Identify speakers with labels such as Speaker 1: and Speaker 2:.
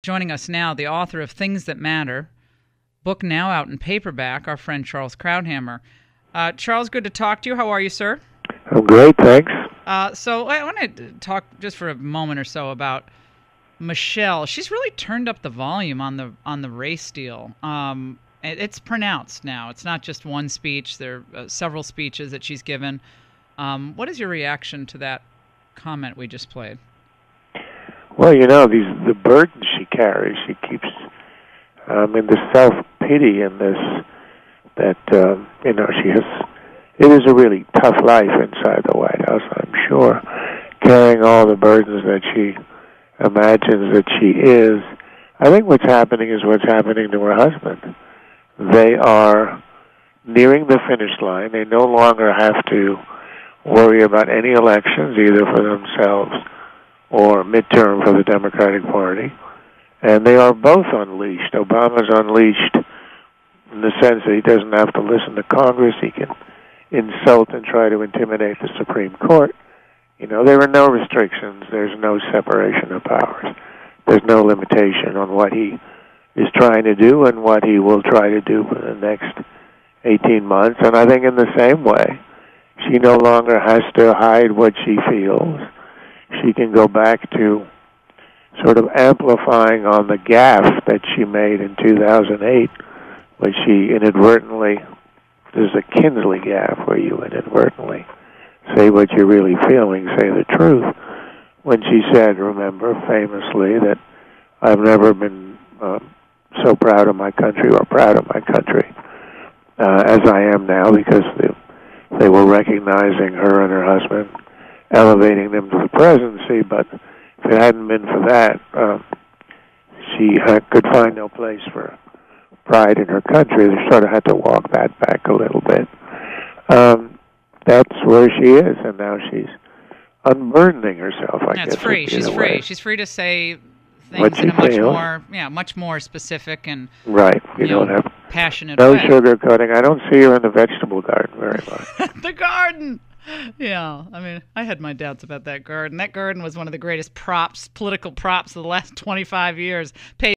Speaker 1: Joining us now, the author of Things That Matter, book now out in paperback, our friend Charles Krauthammer. Charles, good to talk to you. How are you, sir?
Speaker 2: I'm great, thanks.
Speaker 1: So I want to talk just for a moment or so about Michelle. She's really turned up the volume on the race deal. It's pronounced now. It's not just one speech. There are several speeches that she's given. What is your reaction to that comment we just played?
Speaker 2: Well, the burden she carries, she keeps in the self-pity in this, that, she has, it is a really tough life inside the White House, I'm sure, carrying all the burdens that she imagines that she is. I think what's happening is what's happening to her husband. They are nearing the finish line. They no longer have to worry about any elections, either for themselves or midterm for the Democratic Party. And they are both unleashed. Obama's unleashed in the sense that he doesn't have to listen to Congress. He can insult and try to intimidate the Supreme Court. There are no restrictions. There's no separation of powers. There's no limitation on what he is trying to do and what he will try to do for the next 18 months. And I think in the same way, she no longer has to hide what she feels. She can go back to sort of amplifying on the gaffe that she made in 2008, when she inadvertently, there's a Kinsley gaffe where you inadvertently say what you're really feeling, say the truth, when she said, remember, famously, that I've never been so proud of my country or proud of my country as I am now, because they were recognizing her and her husband, elevating them to the presidency. But if it hadn't been for that, she could find no place for pride in her country. They sort of had to walk that back a little bit. That's where she is, and now she's unburdening herself, I guess.
Speaker 1: It's free. She's free. She's free to say things in a much more specific and
Speaker 2: right. You don't have
Speaker 1: passionate
Speaker 2: no
Speaker 1: way.
Speaker 2: sugarcoating. I don't see her in the vegetable garden very much.
Speaker 1: The garden. Yeah, I mean, I had my doubts about that garden. That garden was one of the greatest political props of the last 25 years.